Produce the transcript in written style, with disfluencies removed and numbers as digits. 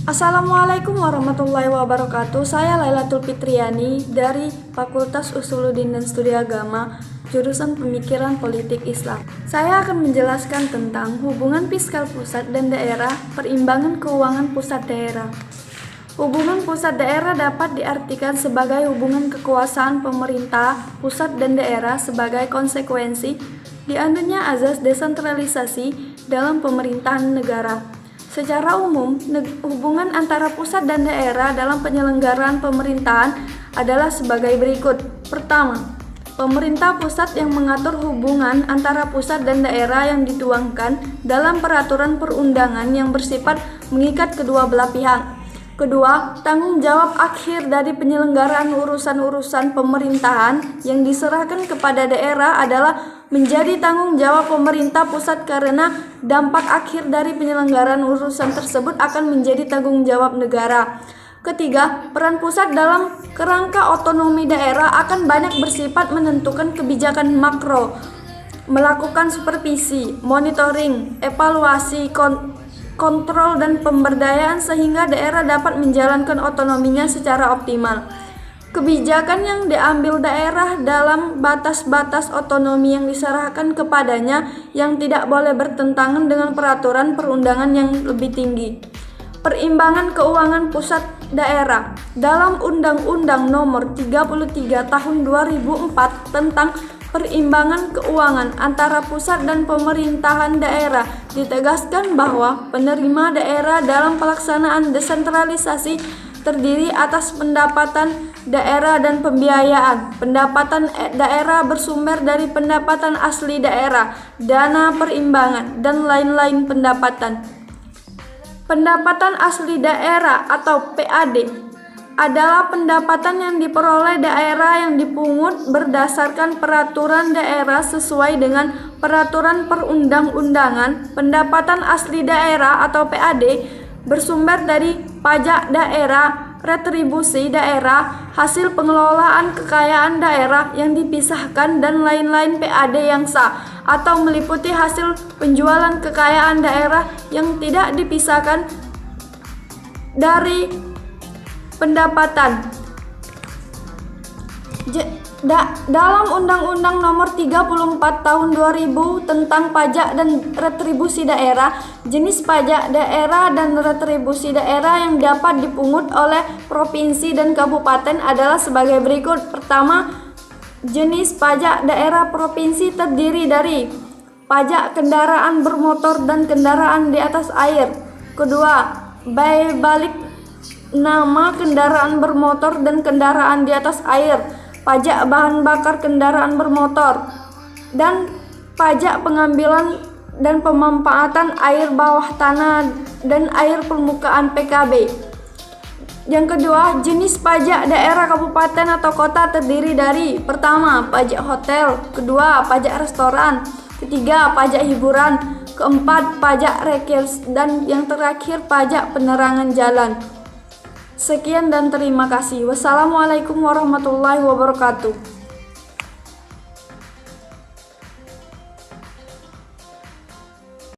Assalamualaikum warahmatullahi wabarakatuh. Saya Lailatul Fitriani dari Fakultas Usuluddin dan Studi Agama, jurusan Pemikiran Politik Islam. Saya akan menjelaskan tentang hubungan fiskal pusat dan daerah, perimbangan keuangan pusat daerah. Hubungan pusat daerah dapat diartikan sebagai hubungan kekuasaan pemerintah pusat dan daerah sebagai konsekuensi diadanya azas desentralisasi dalam pemerintahan negara. Secara umum, hubungan antara pusat dan daerah dalam penyelenggaraan pemerintahan adalah sebagai berikut. Pertama, pemerintah pusat yang mengatur hubungan antara pusat dan daerah yang dituangkan dalam peraturan perundangan yang bersifat mengikat kedua belah pihak. Kedua, tanggung jawab akhir dari penyelenggaraan urusan-urusan pemerintahan yang diserahkan kepada daerah adalah menjadi tanggung jawab pemerintah pusat karena dampak akhir dari penyelenggaraan urusan tersebut akan menjadi tanggung jawab negara. Ketiga, peran pusat dalam kerangka otonomi daerah akan banyak bersifat menentukan kebijakan makro, melakukan supervisi, monitoring, evaluasi, kontrol dan pemberdayaan sehingga daerah dapat menjalankan otonominya secara optimal. Kebijakan yang diambil daerah dalam batas-batas otonomi yang diserahkan kepadanya yang tidak boleh bertentangan dengan peraturan perundangan yang lebih tinggi. Perimbangan keuangan pusat daerah dalam Undang-Undang Nomor 33 Tahun 2004 tentang perimbangan keuangan antara pusat dan pemerintahan daerah ditegaskan bahwa penerima daerah dalam pelaksanaan desentralisasi terdiri atas pendapatan daerah dan pembiayaan. Pendapatan daerah bersumber dari pendapatan asli daerah, dana perimbangan, dan lain-lain pendapatan. Pendapatan asli daerah atau PAD adalah pendapatan yang diperoleh daerah yang dipungut berdasarkan peraturan daerah sesuai dengan peraturan perundang-undangan. Pendapatan asli daerah atau PAD bersumber dari pajak daerah, retribusi daerah, hasil pengelolaan kekayaan daerah yang dipisahkan dan lain-lain. PAD yang sah atau meliputi hasil penjualan kekayaan daerah yang tidak dipisahkan dari pendapatan. Dalam Undang-Undang Nomor 34 Tahun 2000 tentang pajak dan retribusi daerah, jenis pajak daerah dan retribusi daerah yang dapat dipungut oleh provinsi dan kabupaten adalah sebagai berikut. Pertama, jenis pajak daerah provinsi terdiri dari pajak kendaraan bermotor dan kendaraan di atas air. Kedua, balik nama kendaraan bermotor dan kendaraan di atas air, pajak bahan bakar kendaraan bermotor, dan pajak pengambilan dan pemanfaatan air bawah tanah dan air permukaan PKB. Yang kedua, jenis pajak daerah kabupaten atau kota terdiri dari: pertama, pajak hotel; kedua, pajak restoran; ketiga, pajak hiburan; keempat, pajak rekers; dan yang terakhir, pajak penerangan jalan. Sekian dan terima kasih. Wassalamualaikum warahmatullahi wabarakatuh.